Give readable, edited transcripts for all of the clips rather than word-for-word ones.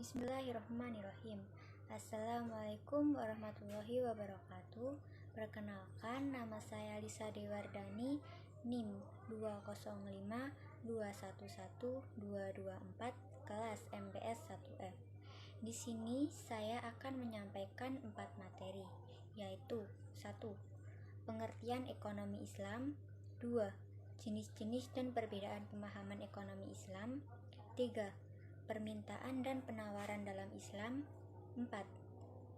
Bismillahirrahmanirrahim. Assalamualaikum warahmatullahi wabarakatuh. Perkenalkan, nama saya Lisa Dewardani, NIM 205211224, kelas MPS 1F. Di sini saya akan menyampaikan 4 materi, yaitu 1. Pengertian ekonomi Islam. 2. Jenis-jenis dan perbedaan pemahaman ekonomi Islam. 3. Permintaan dan penawaran dalam Islam. 4.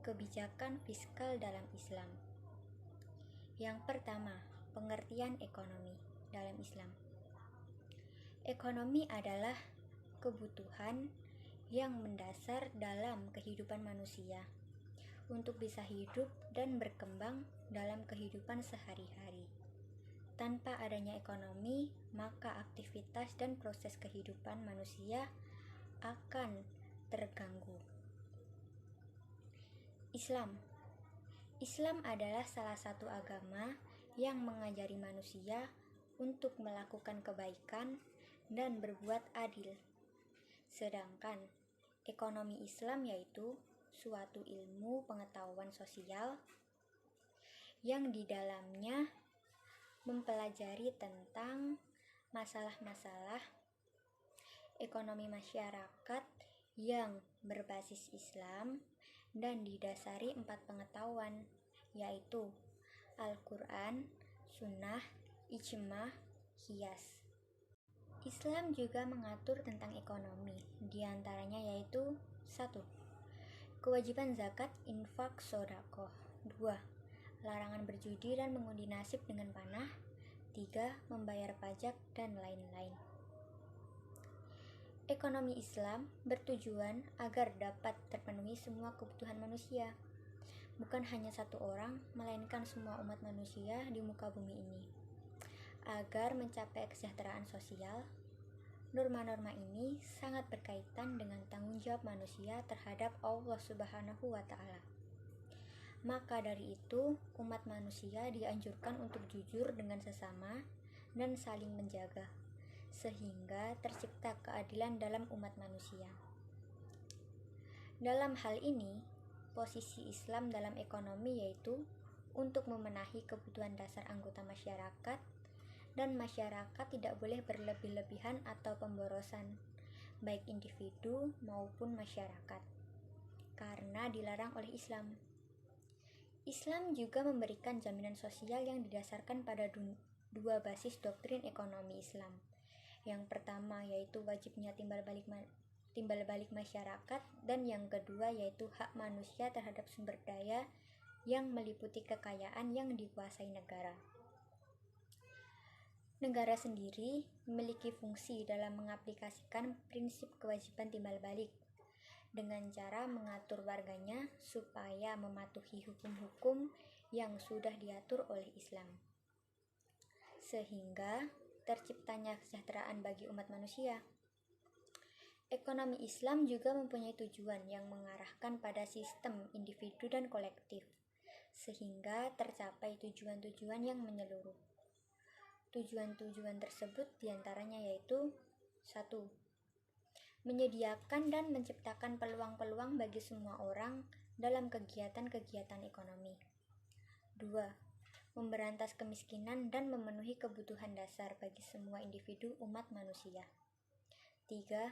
Kebijakan fiskal dalam Islam. Yang pertama, pengertian ekonomi dalam Islam. Ekonomi adalah kebutuhan yang mendasar dalam kehidupan manusia untuk bisa hidup dan berkembang dalam kehidupan sehari-hari. Tanpa adanya ekonomi, maka aktivitas dan proses kehidupan manusia akan terganggu. Islam adalah salah satu agama yang mengajari manusia untuk melakukan kebaikan dan berbuat adil. Sedangkan ekonomi Islam yaitu suatu ilmu pengetahuan sosial yang di dalamnya mempelajari tentang masalah-masalah ekonomi masyarakat yang berbasis Islam dan didasari 4 pengetahuan, yaitu Al-Quran, Sunnah, Ijma, Qiyas. Islam juga mengatur tentang ekonomi, diantaranya yaitu 1. Kewajiban zakat, infak, sodaqoh. 2. Larangan berjudi dan mengundi nasib dengan panah. 3. Membayar pajak dan lain-lain. Ekonomi Islam bertujuan agar dapat terpenuhi semua kebutuhan manusia, bukan hanya satu orang, melainkan semua umat manusia di muka bumi ini. Agar mencapai kesejahteraan sosial, norma-norma ini sangat berkaitan dengan tanggung jawab manusia terhadap Allah Subhanahu wa Ta'ala. Maka dari itu, umat manusia dianjurkan untuk jujur dengan sesama dan saling menjaga, sehingga tercipta keadilan dalam umat manusia. Dalam hal ini, posisi Islam dalam ekonomi yaitu untuk memenuhi kebutuhan dasar anggota masyarakat, dan masyarakat tidak boleh berlebih-lebihan atau pemborosan, baik individu maupun masyarakat, karena dilarang oleh Islam. Islam juga memberikan jaminan sosial yang didasarkan pada 2 basis doktrin ekonomi Islam. Yang pertama yaitu wajibnya timbal balik masyarakat, dan yang kedua yaitu hak manusia terhadap sumber daya yang meliputi kekayaan yang dikuasai negara. Negara sendiri memiliki fungsi dalam mengaplikasikan prinsip kewajiban timbal balik dengan cara mengatur warganya supaya mematuhi hukum-hukum yang sudah diatur oleh Islam, sehingga terciptanya kesejahteraan bagi umat manusia. Ekonomi Islam juga mempunyai tujuan yang mengarahkan pada sistem individu dan kolektif, sehingga tercapai tujuan-tujuan yang menyeluruh. Tujuan-tujuan tersebut diantaranya yaitu 1. Menyediakan dan menciptakan peluang-peluang bagi semua orang dalam kegiatan-kegiatan ekonomi. 2. Memberantas kemiskinan dan memenuhi kebutuhan dasar bagi semua individu umat manusia. 3.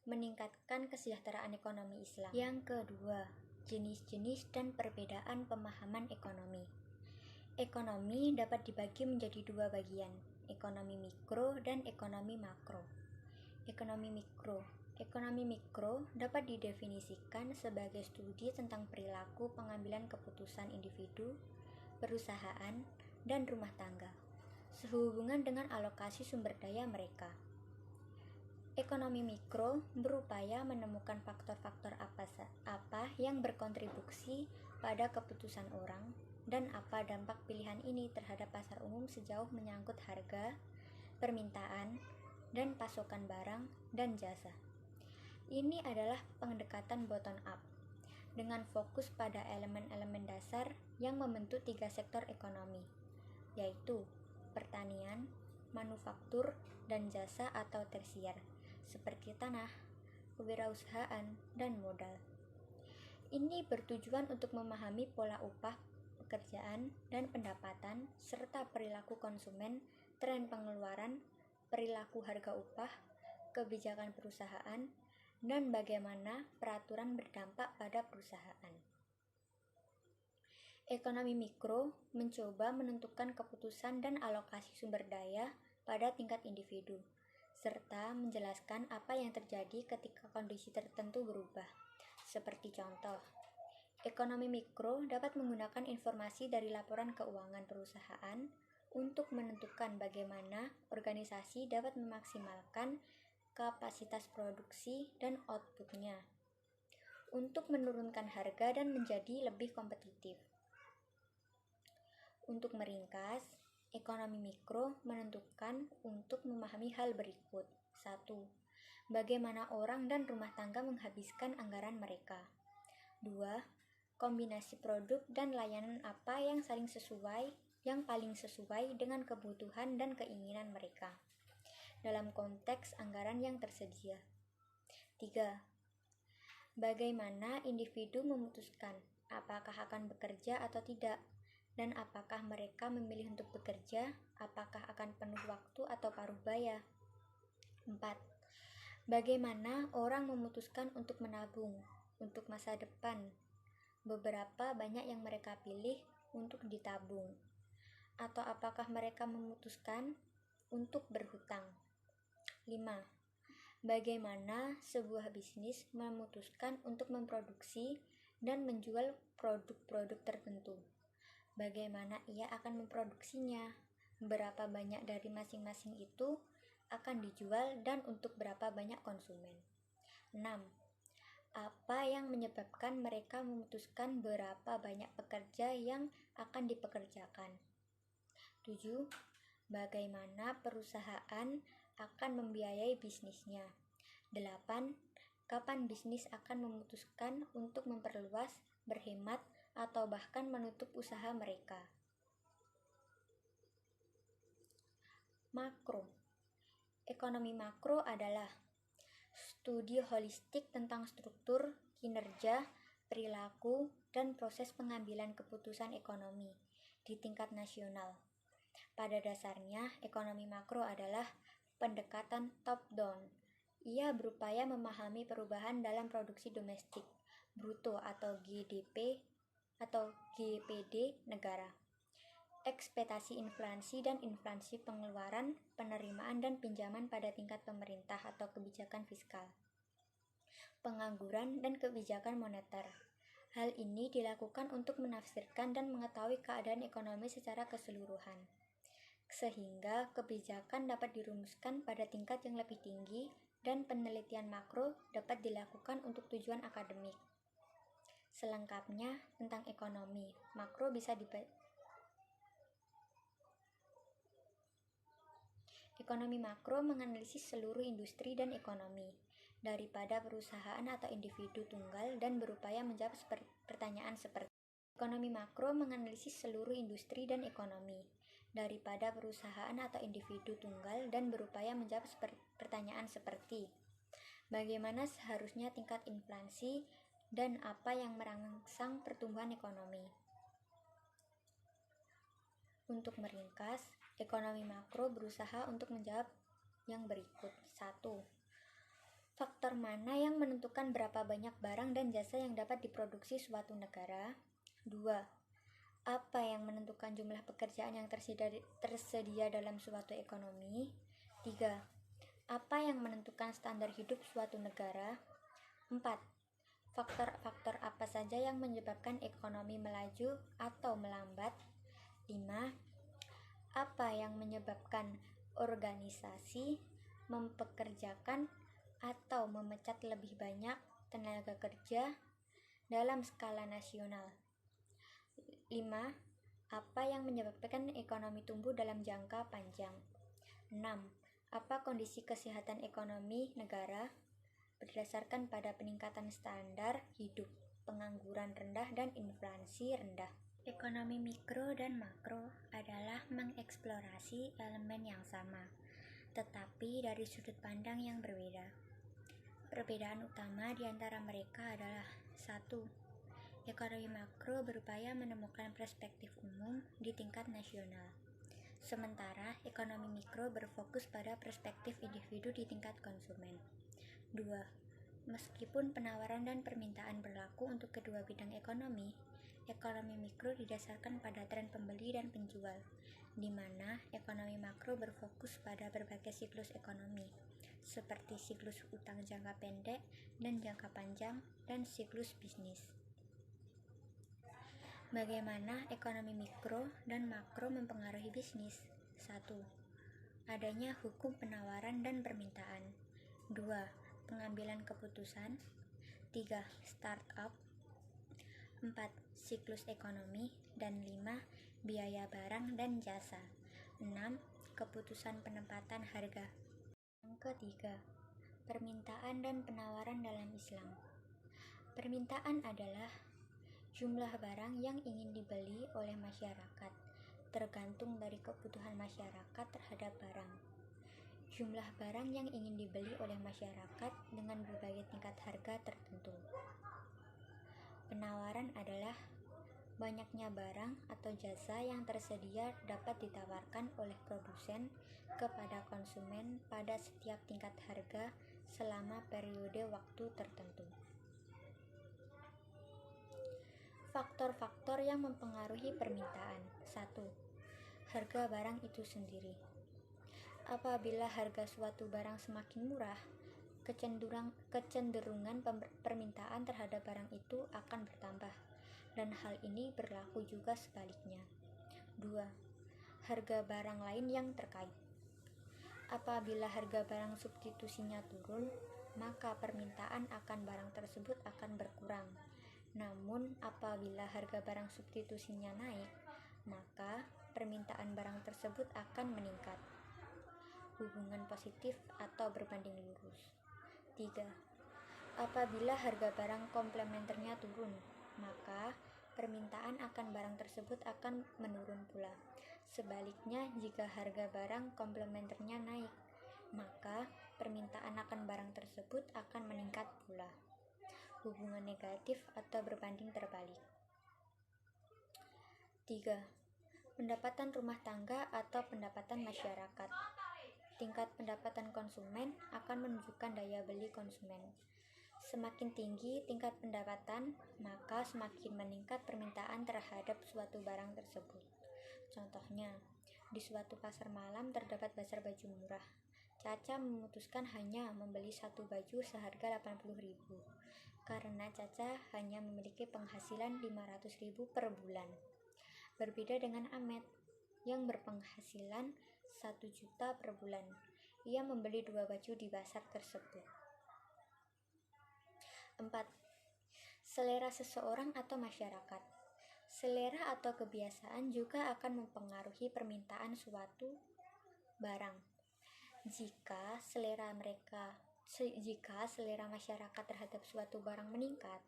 Meningkatkan kesejahteraan ekonomi Islam. Yang kedua, jenis-jenis dan perbedaan pemahaman ekonomi. Ekonomi dapat dibagi menjadi 2 bagian, ekonomi mikro dan ekonomi makro. Ekonomi mikro dapat didefinisikan sebagai studi tentang perilaku pengambilan keputusan individu, perusahaan, dan rumah tangga, sehubungan dengan alokasi sumber daya mereka. Ekonomi mikro berupaya menemukan faktor-faktor apa yang berkontribusi pada keputusan orang, dan apa dampak pilihan ini terhadap pasar umum sejauh menyangkut harga, permintaan, dan pasokan barang dan jasa. Ini adalah pendekatan bottom up, dengan fokus pada elemen-elemen dasar yang membentuk 3 sektor ekonomi, yaitu pertanian, manufaktur, dan jasa atau tersier, seperti tanah, kewirausahaan, dan modal. Ini bertujuan untuk memahami pola upah, pekerjaan, dan pendapatan, serta perilaku konsumen, tren pengeluaran, perilaku harga upah, kebijakan perusahaan, dan bagaimana peraturan berdampak pada perusahaan. Ekonomi mikro mencoba menentukan keputusan dan alokasi sumber daya pada tingkat individu, serta menjelaskan apa yang terjadi ketika kondisi tertentu berubah. Seperti contoh, ekonomi mikro dapat menggunakan informasi dari laporan keuangan perusahaan untuk menentukan bagaimana organisasi dapat memaksimalkan kapasitas produksi dan outputnya untuk menurunkan harga dan menjadi lebih kompetitif. Untuk meringkas, ekonomi mikro menentukan untuk memahami hal berikut. 1. Bagaimana orang dan rumah tangga menghabiskan anggaran mereka. 2. Kombinasi produk dan layanan apa yang paling sesuai dengan kebutuhan dan keinginan mereka dalam konteks anggaran yang tersedia. 3. Bagaimana individu memutuskan apakah akan bekerja atau tidak, dan apakah mereka memilih untuk bekerja, apakah akan penuh waktu atau paruh baya. 4. Bagaimana orang memutuskan untuk menabung untuk masa depan. Beberapa banyak yang mereka pilih untuk ditabung. Atau apakah mereka memutuskan untuk berhutang. 5. Bagaimana sebuah bisnis memutuskan untuk memproduksi dan menjual produk-produk tertentu. Bagaimana ia akan memproduksinya, berapa banyak dari masing-masing itu akan dijual dan untuk berapa banyak konsumen. 6. Apa yang menyebabkan mereka memutuskan berapa banyak pekerja yang akan dipekerjakan. 7. Bagaimana perusahaan akan membiayai bisnisnya. 8. Kapan bisnis akan memutuskan untuk memperluas, berhemat, atau bahkan menutup usaha mereka. Makro. Ekonomi makro adalah studi holistik tentang struktur, kinerja, perilaku, dan proses pengambilan keputusan ekonomi di tingkat nasional. Pada dasarnya, ekonomi makro adalah pendekatan top-down. Ia berupaya memahami perubahan dalam produksi domestik, bruto atau GDP atau GPD negara, ekspektasi inflasi dan inflasi pengeluaran, penerimaan dan pinjaman pada tingkat pemerintah atau kebijakan fiskal, pengangguran dan kebijakan moneter. Hal ini dilakukan untuk menafsirkan dan mengetahui keadaan ekonomi secara keseluruhan, sehingga kebijakan dapat dirumuskan pada tingkat yang lebih tinggi dan penelitian makro dapat dilakukan untuk tujuan akademik. Selengkapnya tentang ekonomi makro bisa Ekonomi makro menganalisis seluruh industri dan ekonomi daripada perusahaan atau individu tunggal dan berupaya menjawab pertanyaan seperti Ekonomi makro menganalisis seluruh industri dan ekonomi daripada perusahaan atau individu tunggal dan berupaya menjawab pertanyaan seperti bagaimana seharusnya tingkat inflasi dan apa yang merangsang pertumbuhan ekonomi. Untuk meringkas, ekonomi makro berusaha untuk menjawab yang berikut. 1. Faktor mana yang menentukan berapa banyak barang dan jasa yang dapat diproduksi suatu negara? 2. Apa yang menentukan jumlah pekerjaan yang tersedia dalam suatu ekonomi? 3. Apa yang menentukan standar hidup suatu negara? 4. Faktor-faktor apa saja yang menyebabkan ekonomi melaju atau melambat? 5. Apa yang menyebabkan organisasi mempekerjakan atau memecat lebih banyak tenaga kerja dalam skala nasional? 5. Apa yang menyebabkan ekonomi tumbuh dalam jangka panjang? 6. Apa kondisi kesehatan ekonomi negara berdasarkan pada peningkatan standar hidup, pengangguran rendah, dan inflasi rendah. Ekonomi mikro dan makro adalah mengeksplorasi elemen yang sama, tetapi dari sudut pandang yang berbeda. Perbedaan utama di antara mereka adalah: 1. Ekonomi makro berupaya menemukan perspektif umum di tingkat nasional, sementara ekonomi mikro berfokus pada perspektif individu di tingkat konsumen. 2. Meskipun penawaran dan permintaan berlaku untuk kedua bidang ekonomi, ekonomi mikro didasarkan pada tren pembeli dan penjual, di mana ekonomi makro berfokus pada berbagai siklus ekonomi, seperti siklus utang jangka pendek dan jangka panjang, dan siklus bisnis. Bagaimana ekonomi mikro dan makro mempengaruhi bisnis? 1. Adanya hukum penawaran dan permintaan. 2. Pengambilan keputusan. 3. Startup. 4. Siklus ekonomi. Dan 5. Biaya barang dan jasa. 6. Keputusan penempatan harga. Yang ketiga, permintaan dan penawaran dalam Islam. Permintaan adalah jumlah barang yang ingin dibeli oleh masyarakat, tergantung dari kebutuhan masyarakat terhadap barang. Jumlah barang yang ingin dibeli oleh masyarakat dengan berbagai tingkat harga tertentu. Penawaran adalah banyaknya barang atau jasa yang tersedia dapat ditawarkan oleh produsen kepada konsumen pada setiap tingkat harga selama periode waktu tertentu. Faktor-faktor yang mempengaruhi permintaan. 1. Harga barang itu sendiri. Apabila harga suatu barang semakin murah, kecenderungan permintaan terhadap barang itu akan bertambah, dan hal ini berlaku juga sebaliknya. 2. Harga barang lain yang terkait. Apabila harga barang substitusinya turun, maka permintaan akan barang tersebut akan berkurang. Namun, apabila harga barang substitusinya naik, maka permintaan barang tersebut akan meningkat. Hubungan positif atau berbanding lurus. 3. Apabila harga barang komplementernya turun, maka permintaan akan barang tersebut akan menurun pula. Sebaliknya, jika harga barang komplementernya naik, maka permintaan akan barang tersebut akan meningkat pula. Hubungan negatif atau berbanding terbalik. 3. Pendapatan rumah tangga atau pendapatan masyarakat. Tingkat pendapatan konsumen akan menunjukkan daya beli konsumen. Semakin tinggi tingkat pendapatan, maka semakin meningkat permintaan terhadap suatu barang tersebut. Contohnya, di suatu pasar malam terdapat bazar baju murah. Caca memutuskan hanya membeli satu baju seharga 80.000, karena Caca hanya memiliki penghasilan 500.000 per bulan. Berbeda dengan Amet, yang berpenghasilan 1 juta per bulan. Ia membeli 2 baju di pasar tersebut. 4. Selera seseorang atau masyarakat. Selera atau kebiasaan juga akan mempengaruhi permintaan suatu barang. Jika selera masyarakat terhadap suatu barang meningkat,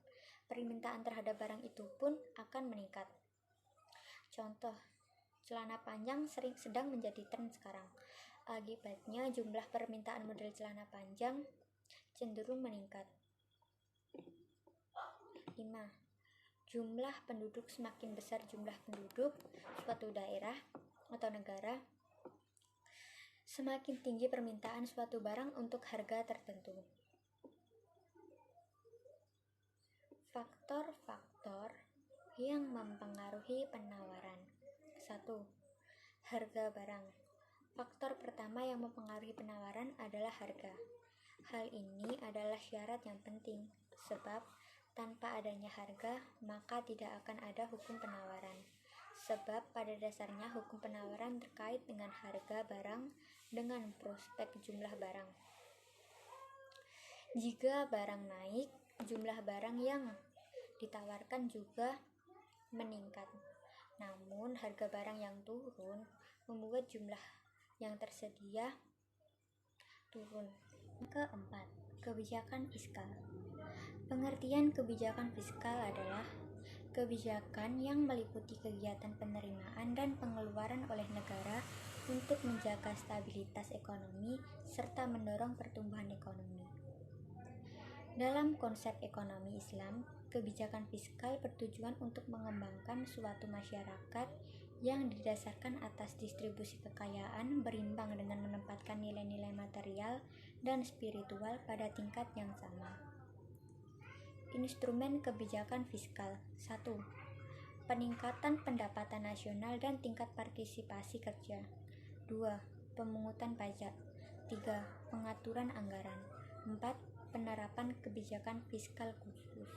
permintaan terhadap barang itu pun akan meningkat. Contoh, celana panjang sedang menjadi tren sekarang. Akibatnya jumlah permintaan model celana panjang cenderung meningkat. 5. Jumlah penduduk. Semakin besar jumlah penduduk suatu daerah atau negara, semakin tinggi permintaan suatu barang untuk harga tertentu. Faktor-faktor yang mempengaruhi penawaran. 1. Harga barang. Faktor pertama yang mempengaruhi penawaran adalah harga. Hal ini adalah syarat yang penting, sebab tanpa adanya harga, maka tidak akan ada hukum penawaran. Sebab pada dasarnya hukum penawaran terkait dengan harga barang dengan prospek jumlah barang. Jika barang naik, jumlah barang yang ditawarkan juga meningkat. Namun, harga barang yang turun membuat jumlah yang tersedia turun. Keempat, kebijakan fiskal. Pengertian kebijakan fiskal adalah kebijakan yang meliputi kegiatan penerimaan dan pengeluaran oleh negara untuk menjaga stabilitas ekonomi serta mendorong pertumbuhan ekonomi. Dalam konsep ekonomi Islam, kebijakan fiskal bertujuan untuk mengembangkan suatu masyarakat yang didasarkan atas distribusi kekayaan berimbang dengan menempatkan nilai-nilai material dan spiritual pada tingkat yang sama. Instrumen kebijakan fiskal 1. Peningkatan pendapatan nasional dan tingkat partisipasi kerja. 2. Pemungutan pajak. 3. Pengaturan anggaran. 4. Penerapan kebijakan fiskal khusus.